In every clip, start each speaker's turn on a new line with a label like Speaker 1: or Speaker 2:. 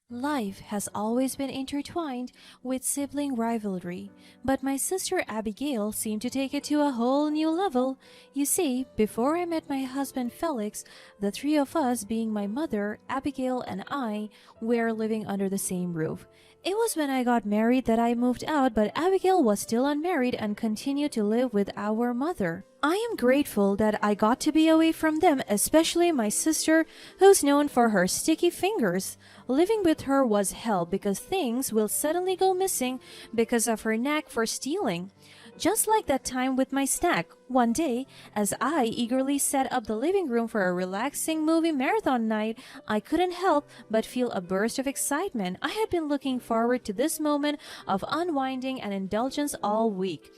Speaker 1: Life has always been intertwined with sibling rivalry, but my sister Abigail seemed to take it to a whole new level. You see, before I met my husband Felix, the three of us, being my mother, Abigail, and I, were living under the same roof. It was when I got married that I moved out, but Abigail was still unmarried and continued to live with our mother. I am grateful that I got to be away from them, especially my sister, who's known for her sticky fingers. Living with her was hell because things will suddenly go missing because of her knack for stealing. Just like that time with my snack. One day, as I eagerly set up the living room for a relaxing movie marathon night, I couldn't help but feel a burst of excitement. I had been looking forward to this moment of unwinding and indulgence all week.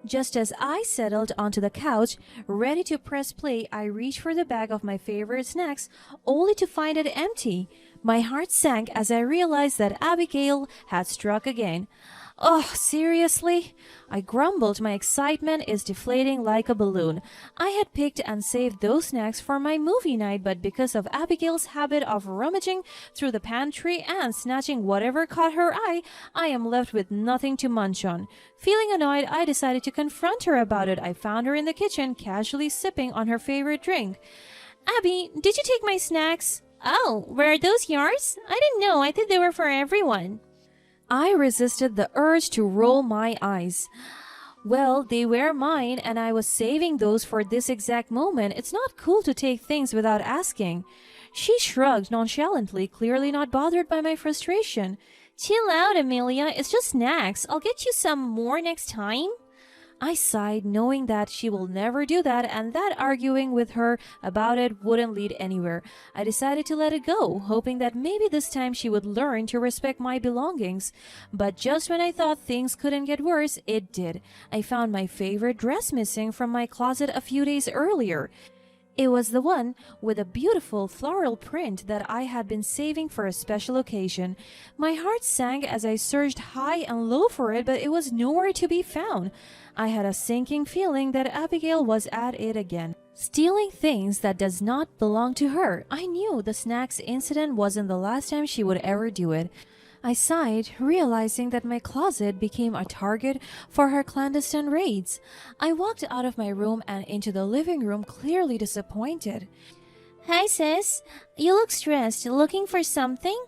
Speaker 1: Just as I settled onto the couch, ready to press play, I reached for the bag of my favorite snacks, only to find it empty. My heart sank as I realized that Abigail had struck again. Oh, seriously? I grumbled. My excitement is deflating like a balloon. I had picked and saved those snacks for my movie night, but because of Abigail's habit of rummaging through the pantry and snatching whatever caught her eye, I am left with nothing to munch on. Feeling annoyed, I decided to confront her about it. I found her in the kitchen, casually sipping on her favorite drink. Abby, did you take my snacks? Oh, were those yours? I didn't know. I thought they were for everyone. I resisted the urge to roll my eyes. Well, they were mine, and I was saving those for this exact moment. It's not cool to take things without asking. She shrugged nonchalantly, clearly not bothered by my frustration. Chill out, Amelia. It's just snacks. I'll get you some more next time. I sighed, knowing that she will never do that and that arguing with her about it wouldn't lead anywhere. I decided to let it go, hoping that maybe this time she would learn to respect my belongings. But just when I thought things couldn't get worse, it did. I found my favorite dress missing from my closet a few days earlier. It was the one with a beautiful floral print that I had been saving for a special occasion. My heart sank as I searched high and low for it, but it was nowhere to be found. I had a sinking feeling that Abigail was at it again, stealing things that does not belong to her. I knew the snacks incident wasn't the last time she would ever do it. I sighed, realizing that my closet became a target for her clandestine raids. I walked out of my room and into the living room, clearly disappointed. Hi, sis. You look stressed. Looking for something?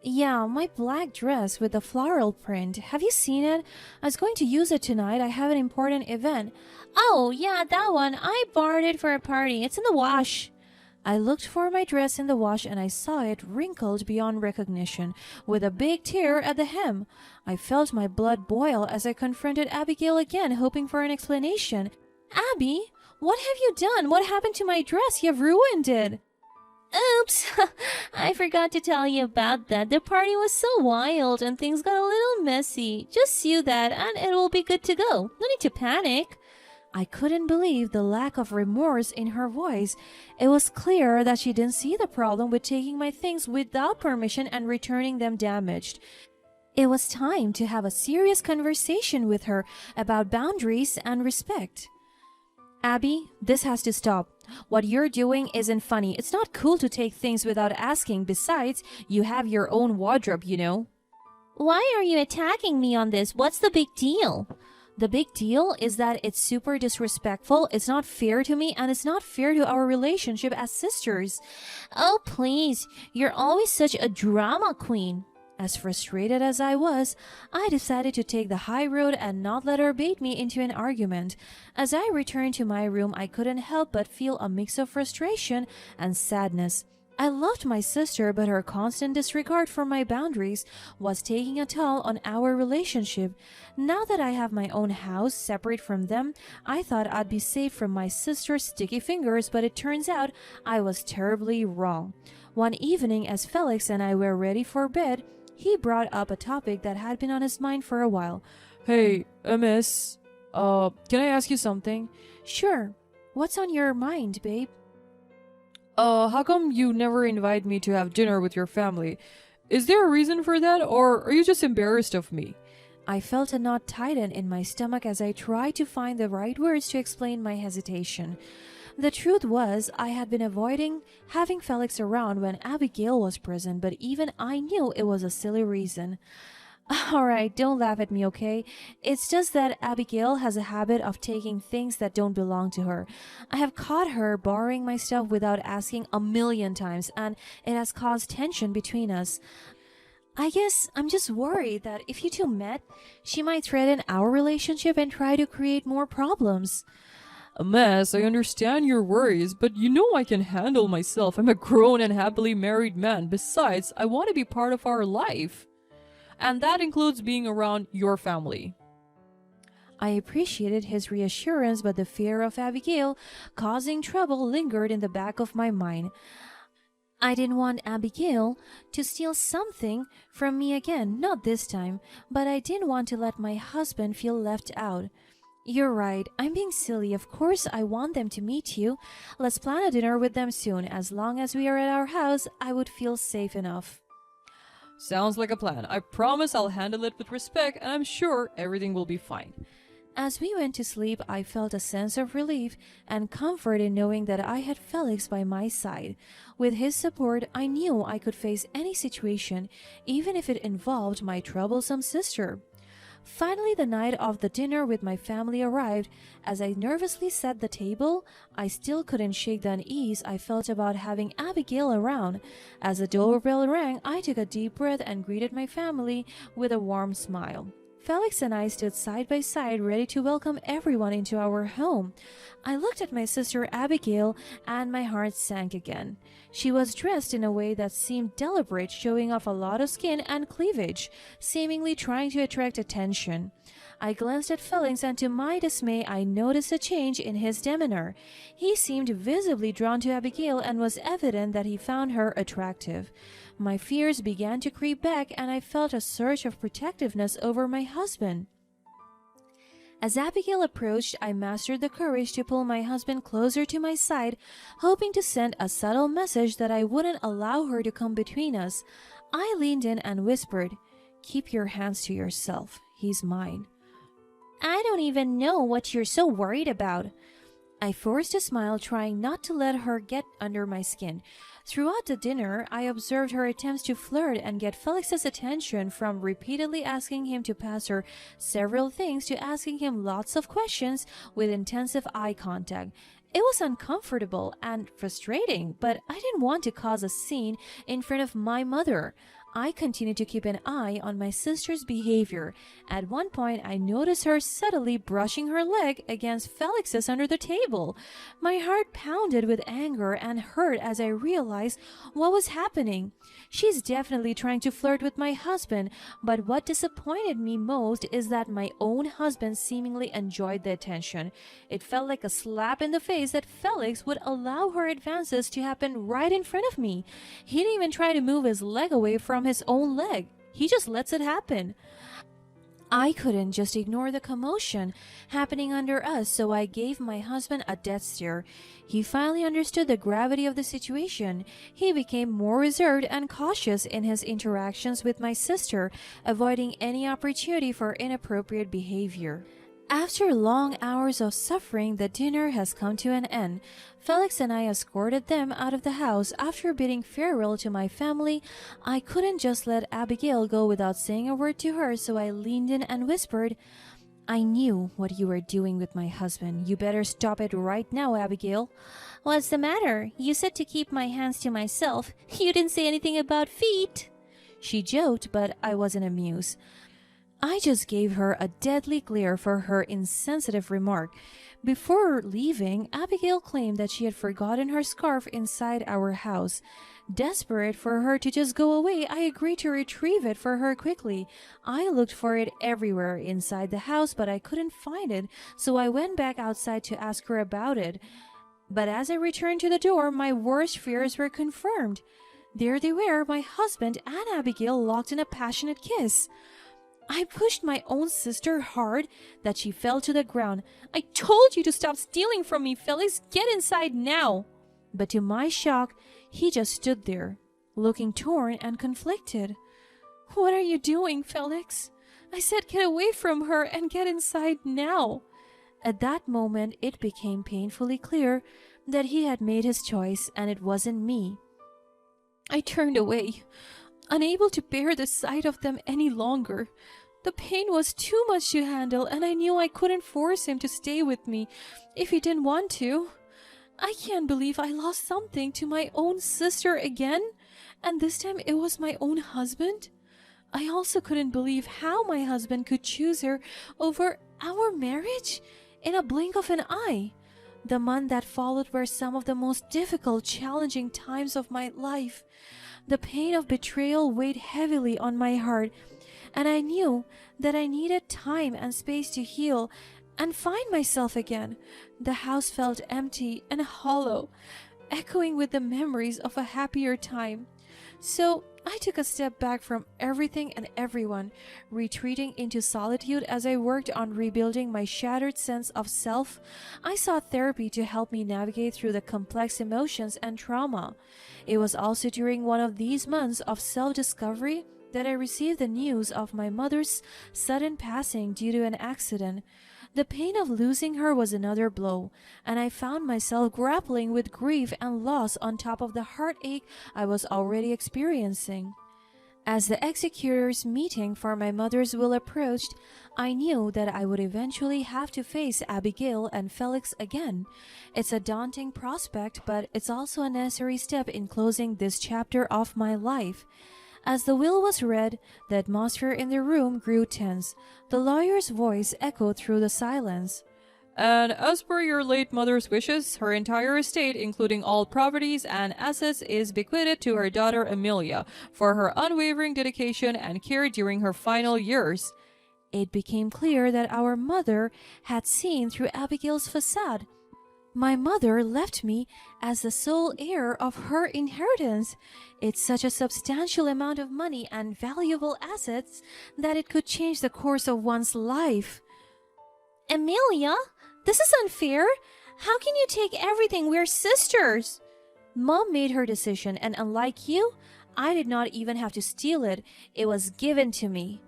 Speaker 1: Yeah, my black dress with the floral print. Have you seen it? I was going to use it tonight. I have an important event. Oh, yeah, that one. I borrowed it for a party. It's in the wash. I looked for my dress in the wash and I saw it wrinkled beyond recognition, with a big tear at the hem. I felt my blood boil as I confronted Abigail again, hoping for an explanation. Abby, what have you done? What happened to my dress? You've ruined it. Oops, I forgot to tell you about that. The party was so wild and things got a little messy. Just sew that and it will be good to go. No need to panic. I couldn't believe the lack of remorse in her voice. It was clear that she didn't see the problem with taking my things without permission and returning them damaged. It was time to have a serious conversation with her about boundaries and respect. Abby, this has to stop. What you're doing isn't funny. It's not cool to take things without asking. Besides, you have your own wardrobe, you know. Why are you attacking me on this? What's the big deal? The big deal is that it's super disrespectful, it's not fair to me, and it's not fair to our relationship as sisters. Oh, please, you're always such a drama queen. As frustrated as I was, I decided to take the high road and not let her bait me into an argument. As I returned to my room, I couldn't help but feel a mix of frustration and sadness. I loved my sister, but her constant disregard for my boundaries was taking a toll on our relationship. Now that I have my own house separate from them, I thought I'd be safe from my sister's sticky fingers, but it turns out I was terribly wrong. One evening, as Felix and I were ready for bed, he brought up a topic that had been on his mind for a while. Hey, miss, can I ask you something? Sure. What's on your mind, babe? How come you never invite me to have dinner with your family? Is there a reason for that, or are you just embarrassed of me? I felt a knot tighten in my stomach as I tried to find the right words to explain my hesitation. The truth was, I had been avoiding having Felix around when Abigail was present, but even I knew it was a silly reason. Alright, don't laugh at me, okay? It's just that Abigail has a habit of taking things that don't belong to her. I have caught her borrowing my stuff without asking a million times, and it has caused tension between us. I guess I'm just worried that if you two met, she might threaten our relationship and try to create more problems.
Speaker 2: Mess, I understand your worries, but you know I can handle myself. I'm a grown and happily married man. Besides, I want to be part of our life. And that includes being around your family.
Speaker 1: I appreciated his reassurance, but the fear of Abigail causing trouble lingered in the back of my mind. I didn't want Abigail to steal something from me again, not this time, but I didn't want to let my husband feel left out. You're right, I'm being silly. Of course, I want them to meet you. Let's plan a dinner with them soon. As long as we are at our house, I would feel safe enough.
Speaker 2: Sounds like a plan. I promise I'll handle it with respect, and I'm sure everything will be fine.
Speaker 1: As we went to sleep, I felt a sense of relief and comfort in knowing that I had Felix by my side. With his support, I knew I could face any situation, even if it involved my troublesome sister. Finally, the night of the dinner with my family arrived. As I nervously set the table, I still couldn't shake the unease I felt about having Abigail around. As the doorbell rang, I took a deep breath and greeted my family with a warm smile. Felix and I stood side by side, ready to welcome everyone into our home. I looked at my sister Abigail, and my heart sank again. She was dressed in a way that seemed deliberate, showing off a lot of skin and cleavage, seemingly trying to attract attention. I glanced at Felix, and to my dismay, I noticed a change in his demeanor. He seemed visibly drawn to Abigail, and was evident that he found her attractive. My fears began to creep back, and I felt a surge of protectiveness over my husband. As Abigail approached, I mustered the courage to pull my husband closer to my side, hoping to send a subtle message that I wouldn't allow her to come between us. I leaned in and whispered, "Keep your hands to yourself. He's mine." "I don't even know what you're so worried about." I forced a smile, trying not to let her get under my skin. Throughout the dinner, I observed her attempts to flirt and get Felix's attention, from repeatedly asking him to pass her several things to asking him lots of questions with intensive eye contact. It was uncomfortable and frustrating, but I didn't want to cause a scene in front of my mother. I continued to keep an eye on my sister's behavior. At one point, I noticed her subtly brushing her leg against Felix's under the table. My heart pounded with anger and hurt as I realized what was happening. She's definitely trying to flirt with my husband, but what disappointed me most is that my own husband seemingly enjoyed the attention. It felt like a slap in the face that Felix would allow her advances to happen right in front of me. He didn't even try to move his leg away from his own leg. He just lets it happen. I couldn't just ignore the commotion happening under us, so I gave my husband a death stare. He finally understood the gravity of the situation. He became more reserved and cautious in his interactions with my sister, avoiding any opportunity for inappropriate behavior. After long hours of suffering, the dinner has come to an end. Felix and I escorted them out of the house. After bidding farewell to my family, I couldn't just let Abigail go without saying a word to her, so I leaned in and whispered, "I knew what you were doing with my husband. You better stop it right now, Abigail." "What's the matter? You said to keep my hands to myself. You didn't say anything about feet." She joked, but I wasn't amused. I just gave her a deadly glare for her insensitive remark. Before leaving, Abigail claimed that she had forgotten her scarf inside our house. Desperate for her to just go away, I agreed to retrieve it for her quickly. I looked for it everywhere inside the house, but I couldn't find it, so I went back outside to ask her about it. But as I returned to the door, my worst fears were confirmed. There they were, my husband and Abigail locked in a passionate kiss. I pushed my own sister hard that she fell to the ground. "I told you to stop stealing from me, Felix. Get inside now." But to my shock, he just stood there, looking torn and conflicted. "What are you doing, Felix?" I said, "Get away from her and get inside now." At that moment, it became painfully clear that he had made his choice and it wasn't me. I turned away, unable to bear the sight of them any longer. The pain was too much to handle, and I knew I couldn't force him to stay with me if he didn't want to. I can't believe I lost something to my own sister again, and this time it was my own husband. I also couldn't believe how my husband could choose her over our marriage in a blink of an eye. The months that followed were some of the most difficult, challenging times of my life. The pain of betrayal weighed heavily on my heart, and I knew that I needed time and space to heal and find myself again. The house felt empty and hollow, echoing with the memories of a happier time. So I took a step back from everything and everyone, retreating into solitude as I worked on rebuilding my shattered sense of self. I sought therapy to help me navigate through the complex emotions and trauma. It was also during one of these months of self-discovery that I received the news of my mother's sudden passing due to an accident. The pain of losing her was another blow, and I found myself grappling with grief and loss on top of the heartache I was already experiencing. As the executor's meeting for my mother's will approached, I knew that I would eventually have to face Abigail and Felix again. It's a daunting prospect, but it's also a necessary step in closing this chapter of my life. As the will was read, the atmosphere in the room grew tense. The lawyer's voice echoed through the silence.
Speaker 2: And as per your late mother's wishes, her entire estate, including all properties and assets, is bequeathed to her daughter Amelia for her unwavering dedication and care during her final years.
Speaker 1: It became clear that our mother had seen through Abigail's facade. My mother left me as the sole heir of her inheritance. It's such a substantial amount of money and valuable assets that it could change the course of one's life. Amelia, this is unfair. How can you take everything? We're sisters. Mom made her decision, and unlike you, I did not even have to steal it. It was given to me.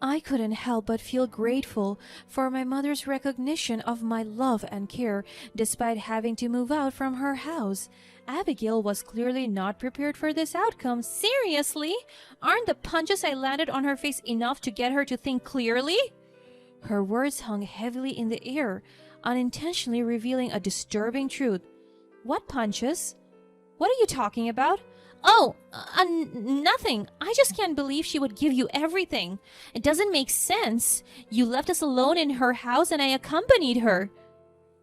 Speaker 1: I couldn't help but feel grateful for my mother's recognition of my love and care despite having to move out from her house. Abigail was clearly not prepared for this outcome. Seriously? Aren't the punches I landed on her face enough to get her to think clearly? Her words hung heavily in the air, unintentionally revealing a disturbing truth. What punches? What are you talking about? Oh, nothing. I just can't believe she would give you everything. It doesn't make sense. You left us alone in her house and I accompanied her.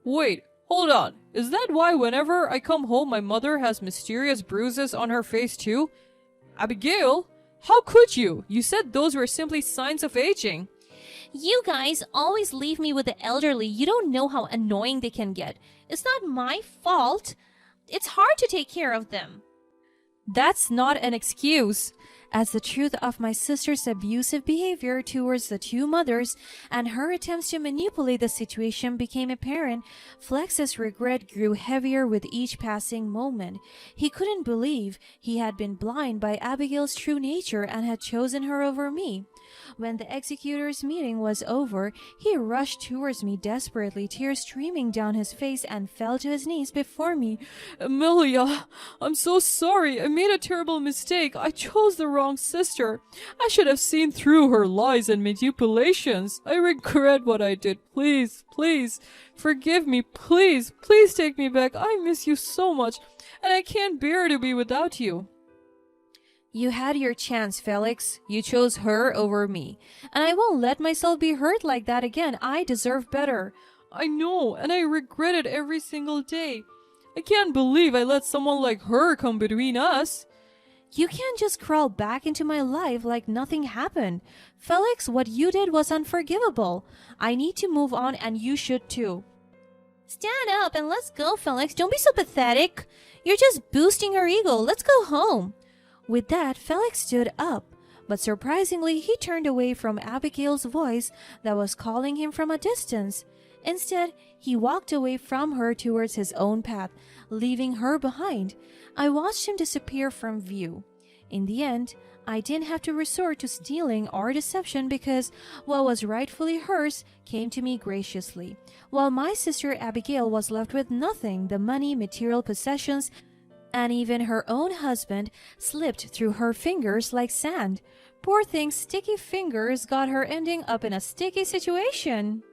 Speaker 2: Wait, hold on. Is that why whenever I come home my mother has mysterious bruises on her face too? Abigail, how could you? You said those were simply signs of aging.
Speaker 1: You guys always leave me with the elderly. You don't know how annoying they can get. It's not my fault. It's hard to take care of them.
Speaker 2: That's not an excuse.
Speaker 1: As the truth of my sister's abusive behavior towards the two mothers and her attempts to manipulate the situation became apparent, Flex's regret grew heavier with each passing moment. He couldn't believe he had been blind by Abigail's true nature and had chosen her over me. When the executor's meeting was over, he rushed towards me desperately, tears streaming down his face, and fell to his knees before me.
Speaker 2: Amelia, I'm so sorry. I made a terrible mistake. I chose the wrong sister. I should have seen through her lies and manipulations. I regret what I did. Please, please, forgive me. Please, please take me back. I miss you so much, and I can't bear to be without you.
Speaker 1: You had your chance, Felix. You chose her over me. And I won't let myself be hurt like that again. I deserve better.
Speaker 2: I know, and I regret it every single day. I can't believe I let someone like her come between us.
Speaker 1: You can't just crawl back into my life like nothing happened. Felix, what you did was unforgivable. I need to move on, and you should too. Stand up and let's go, Felix. Don't be so pathetic. You're just boosting her ego. Let's go home. With that, Felix stood up, but surprisingly, he turned away from Abigail's voice that was calling him from a distance. Instead, he walked away from her towards his own path, leaving her behind. I watched him disappear from view. In the end, I didn't have to resort to stealing or deception because what was rightfully hers came to me graciously, while my sister Abigail was left with nothing. The money, material possessions, and even her own husband slipped through her fingers like sand. Poor thing's sticky fingers got her ending up in a sticky situation.